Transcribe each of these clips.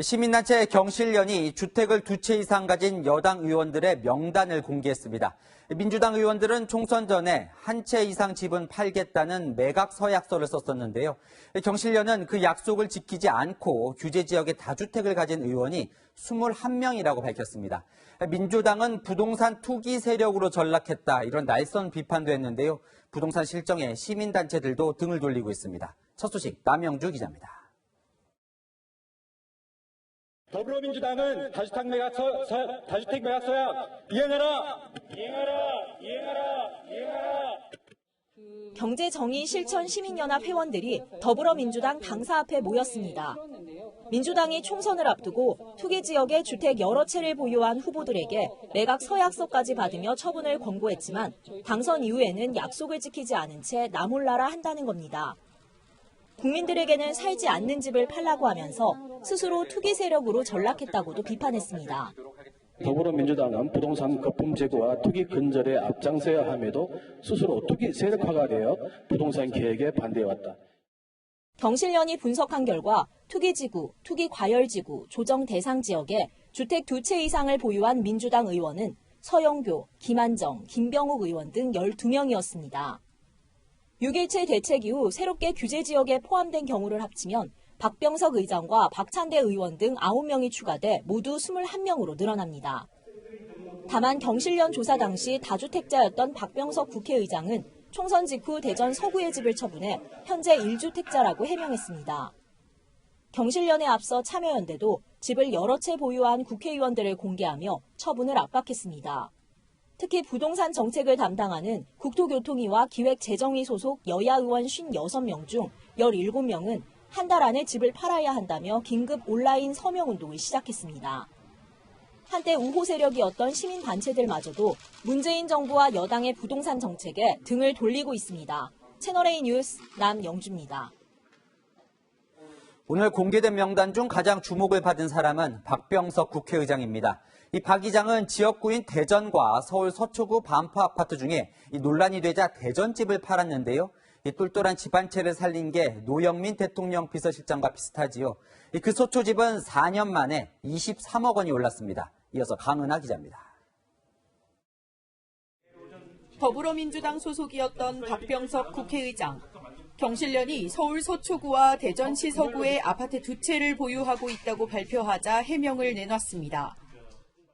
시민단체 경실련이 주택을 2채 이상 가진 여당 의원들의 명단을 공개했습니다. 민주당 의원들은 총선 전에 한 채 이상 집은 팔겠다는 매각 서약서를 썼었는데요. 경실련은 그 약속을 지키지 않고 규제 지역에 다주택을 가진 의원이 21명이라고 밝혔습니다. 민주당은 부동산 투기 세력으로 전락했다, 이런 날선 비판도 했는데요. 부동산 실정에 시민단체들도 등을 돌리고 있습니다. 첫 소식 남영주 기자입니다. 더불어민주당은 다주택 매각 서약 이행하라! 경제정의실천시민연합 회원들이 더불어민주당 당사 앞에 모였습니다. 민주당이 총선을 앞두고 투기 지역에 주택 여러 채를 보유한 후보들에게 매각 서약서까지 받으며 처분을 권고했지만 당선 이후에는 약속을 지키지 않은 채 나몰라라 한다는 겁니다. 국민들에게는 살지 않는 집을 팔라고 하면서 스스로 투기 세력으로 전락했다고도 비판했습니다. 더불어민주당은 부동산 거품 제거와 투기 근절에 앞장서야 함에도 스스로 투기 세력화가 되어 부동산 계획에 반대해왔다. 경실련이 분석한 결과 투기지구, 투기과열지구, 조정 대상 지역에 주택 2채 이상을 보유한 민주당 의원은 서영교, 김한정, 김병욱 의원 등 12명이었습니다. 6.17 대책 이후 새롭게 규제 지역에 포함된 경우를 합치면 박병석 의장과 박찬대 의원 등 9명이 추가돼 모두 21명으로 늘어납니다. 다만 경실련 조사 당시 다주택자였던 박병석 국회의장은 총선 직후 대전 서구의 집을 처분해 현재 1주택자라고 해명했습니다. 경실련에 앞서 참여연대도 집을 여러 채 보유한 국회의원들을 공개하며 처분을 압박했습니다. 특히 부동산 정책을 담당하는 국토교통위와 기획재정위 소속 여야 의원 56명 중 17명은 한 달 안에 집을 팔아야 한다며 긴급 온라인 서명운동을 시작했습니다. 한때 우호 세력이었던 시민단체들마저도 문재인 정부와 여당의 부동산 정책에 등을 돌리고 있습니다. 채널A 뉴스 남영주입니다. 오늘 공개된 명단 중 가장 주목을 받은 사람은 박병석 국회의장입니다. 이 박 의장은 지역구인 대전과 서울 서초구 반포 아파트 중에 논란이 되자 대전집을 팔았는데요. 이 똘똘한 집 한 채를 살린 게 노영민 대통령 비서실장과 비슷하지요. 그 서초집은 4년 만에 23억 원이 올랐습니다. 이어서 강은하 기자입니다. 더불어민주당 소속이었던 박병석 국회의장. 경실련이 서울 서초구와 대전시 서구에 아파트 2채를 보유하고 있다고 발표하자 해명을 내놨습니다.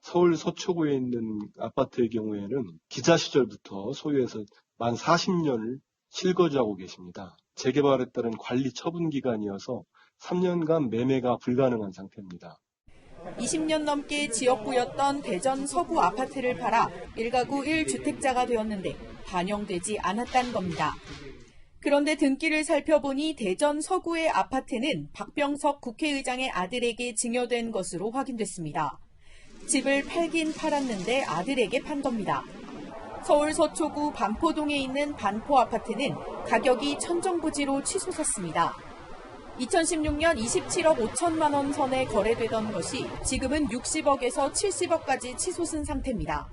서울 서초구에 있는 아파트의 경우에는 기자 시절부터 소유해서 만 40년을 실거주하고 계십니다. 재개발에 따른 관리 처분 기간이어서 3년간 매매가 불가능한 상태입니다. 20년 넘게 지역구였던 대전 서구 아파트를 팔아 1가구 1주택자가 되었는데 반영되지 않았다는 겁니다. 그런데 등기를 살펴보니 대전 서구의 아파트는 박병석 국회의장의 아들에게 증여된 것으로 확인됐습니다. 집을 팔긴 팔았는데 아들에게 판 겁니다. 서울 서초구 반포동에 있는 반포 아파트는 가격이 천정부지로 치솟았습니다. 2016년 27억 5천만 원 선에 거래되던 것이 지금은 60억에서 70억까지 치솟은 상태입니다.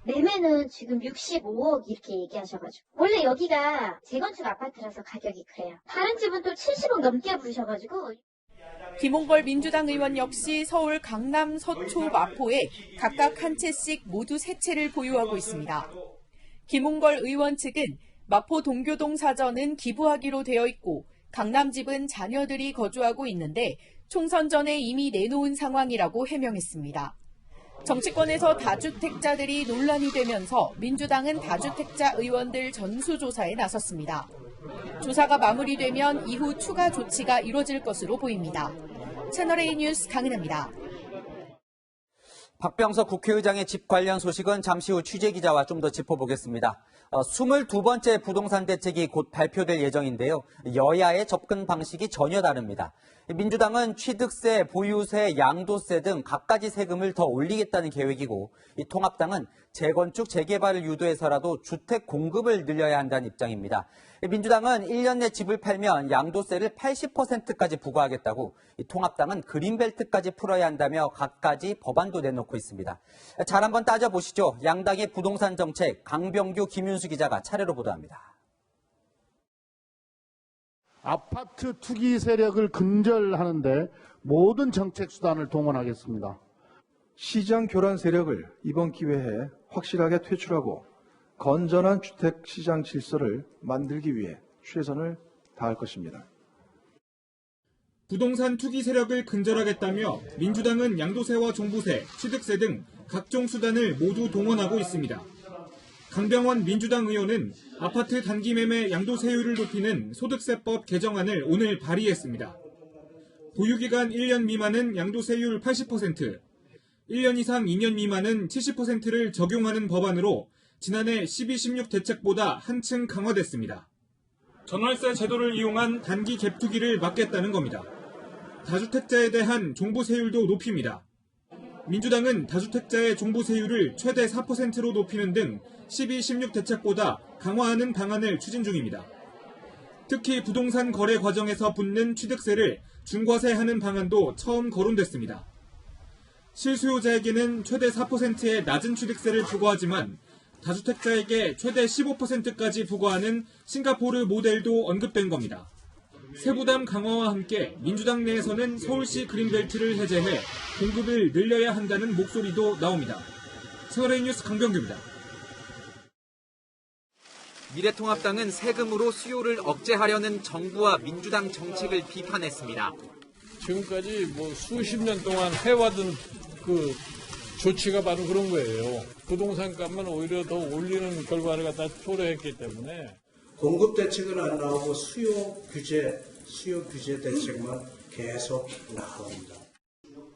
매매는 지금 65억 이렇게 얘기하셔가지고 원래 여기가 재건축 아파트라서 가격이 그래요. 다른 집은 또 70억 넘게 부르셔가지고. 김홍걸 민주당 의원 역시 서울 강남, 서초, 마포에 각각 한 채씩 모두 3채를 보유하고 있습니다. 김홍걸 의원 측은 마포 동교동 사전은 기부하기로 되어 있고 강남 집은 자녀들이 거주하고 있는데 총선 전에 이미 내놓은 상황이라고 해명했습니다. 정치권에서 다주택자들이 논란이 되면서 민주당은 다주택자 의원들 전수조사에 나섰습니다. 조사가 마무리되면 이후 추가 조치가 이뤄질 것으로 보입니다. 채널A 뉴스 강은하입니다. 박병석 국회의장의 집 관련 소식은 잠시 후 취재기자와 좀 더 짚어보겠습니다. 22번째 부동산 대책이 곧 발표될 예정인데요. 여야의 접근 방식이 전혀 다릅니다. 민주당은 취득세, 보유세, 양도세 등 갖가지 세금을 더 올리겠다는 계획이고, 이 통합당은 재건축, 재개발을 유도해서라도 주택 공급을 늘려야 한다는 입장입니다. 민주당은 1년 내 집을 팔면 양도세를 80%까지 부과하겠다고, 이 통합당은 그린벨트까지 풀어야 한다며 갖가지 법안도 내놓고 있습니다. 잘 한번 따져보시죠. 양당의 부동산 정책, 강병규, 김윤수 기자가 차례로 보도합니다. 아파트 투기 세력을 근절하는데 모든 정책 수단을 동원하겠습니다. 시장 교란 세력을 이번 기회에 확실하게 퇴출하고 건전한 주택시장 질서를 만들기 위해 최선을 다할 것입니다. 부동산 투기 세력을 근절하겠다며 민주당은 양도세와 종부세, 취득세 등 각종 수단을 모두 동원하고 있습니다. 강병원 민주당 의원은 아파트 단기 매매 양도세율을 높이는 소득세법 개정안을 오늘 발의했습니다. 보유기간 1년 미만은 양도세율 80%, 1년 이상 2년 미만은 70%를 적용하는 법안으로 지난해 12.16 대책보다 한층 강화됐습니다. 전월세 제도를 이용한 단기 갭투기를 막겠다는 겁니다. 다주택자에 대한 종부세율도 높입니다. 민주당은 다주택자의 종부세율을 최대 4%로 높이는 등 12.16 대책보다 강화하는 방안을 추진 중입니다. 특히 부동산 거래 과정에서 붙는 취득세를 중과세하는 방안도 처음 거론됐습니다. 실수요자에게는 최대 4%의 낮은 취득세를 부과하지만 다주택자에게 최대 15%까지 부과하는 싱가포르 모델도 언급된 겁니다. 세부담 강화와 함께 민주당 내에서는 서울시 그린벨트를 해제해 공급을 늘려야 한다는 목소리도 나옵니다. 채널A 뉴스 강병규입니다. 미래통합당은 세금으로 수요를 억제하려는 정부와 민주당 정책을 비판했습니다. 지금까지 수십 년 동안 해왔던 그 조치가 바로 그런 거예요. 부동산 값만 오히려 더 올리는 결과를 갖다 초래했기 때문에 공급 대책은 안 나오고 수요 규제 대책만 계속 나옵니다.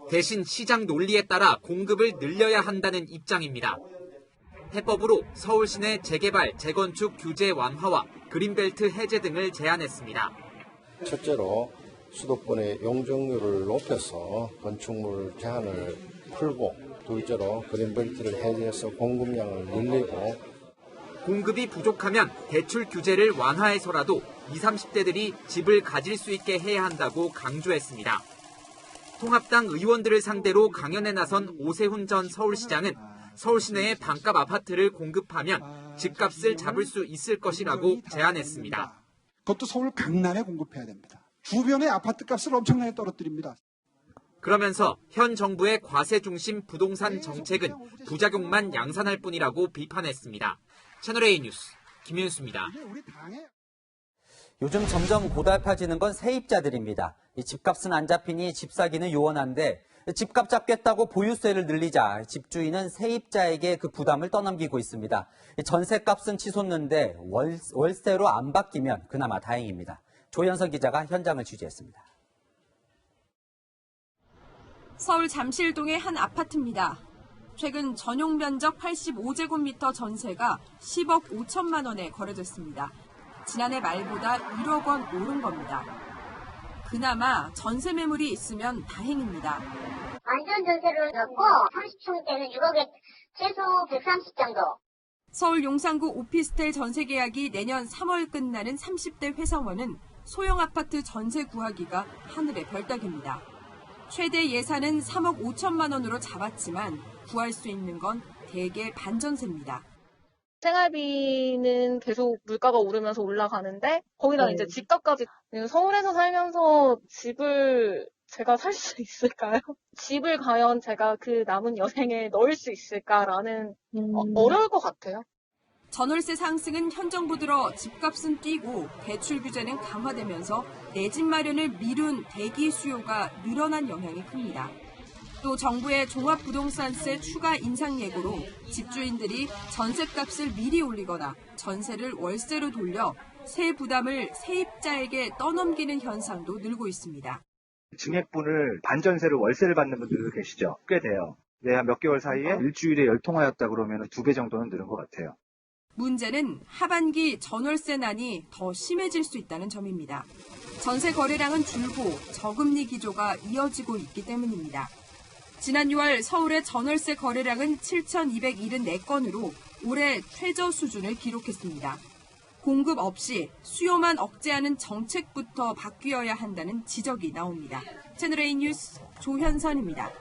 대신 시장 논리에 따라 공급을 늘려야 한다는 입장입니다. 해법으로 서울 시내 재개발, 재건축 규제 완화와 그린벨트 해제 등을 제안했습니다. 첫째로 수도권의 용적률을 높여서 건축물 제한을 풀고, 둘째로 그린벨트를 해제해서 공급량을 늘리고, 공급이 부족하면 대출 규제를 완화해서라도 20, 30대들이 집을 가질 수 있게 해야 한다고 강조했습니다. 통합당 의원들을 상대로 강연에 나선 오세훈 전 서울시장은 서울 시내에 반값 아파트를 공급하면 집값을 잡을 수 있을 것이라고 제안했습니다. 그것도 서울 강남에 공급해야 됩니다. 주변의 아파트 값을 엄청나게 떨어뜨립니다. 그러면서 현 정부의 과세 중심 부동산 정책은 부작용만 양산할 뿐이라고 비판했습니다. 채널A 뉴스 김윤수입니다. 요즘 점점 고달파지는 건 세입자들입니다. 집값은 안 잡히니 집 사기는 요원한데 집값 잡겠다고 보유세를 늘리자 집주인은 세입자에게 그 부담을 떠넘기고 있습니다. 전세값은 치솟는데 월세로 안 바뀌면 그나마 다행입니다. 조현선 기자가 현장을 취재했습니다. 서울 잠실동의 한 아파트입니다. 최근 전용 면적 85제곱미터 전세가 10억 5천만 원에 거래됐습니다. 지난해 말보다 1억 원 오른 겁니다. 그나마 전세 매물이 있으면 다행입니다. 완전 전세를 넣고 30평대는 6억에 최소 130 정도. 서울 용산구 오피스텔 전세 계약이 내년 3월 끝나는 30대 회사원은 소형 아파트 전세 구하기가 하늘의 별따기입니다. 최대 예산은 3억 5천만 원으로 잡았지만 구할 수 있는 건 대개 반전세입니다. 생활비는 계속 물가가 오르면서 올라가는데 거기다 이제 집값까지. 서울에서 살면서 집을 제가 살 수 있을까요? 집을 과연 제가 그 남은 여생에 넣을 수 있을까라는 어려울 것 같아요. 전월세 상승은 현 정부 들어 집값은 뛰고 대출 규제는 강화되면서 내 집 마련을 미룬 대기 수요가 늘어난 영향이 큽니다. 또 정부의 종합부동산세 추가 인상 예고로 집주인들이 전세값을 미리 올리거나 전세를 월세로 돌려 세 부담을 세입자에게 떠넘기는 현상도 늘고 있습니다. 증액분을 반전세를 월세를 받는 분들도 계시죠. 꽤 돼요. 한 몇 개월 사이에 일주일에 10통화였다 그러면 2배 정도는 늘은 것 같아요. 문제는 하반기 전월세난이 더 심해질 수 있다는 점입니다. 전세 거래량은 줄고 저금리 기조가 이어지고 있기 때문입니다. 지난 6월 서울의 전월세 거래량은 7,274건으로 올해 최저 수준을 기록했습니다. 공급 없이 수요만 억제하는 정책부터 바뀌어야 한다는 지적이 나옵니다. 채널A 뉴스 조현선입니다.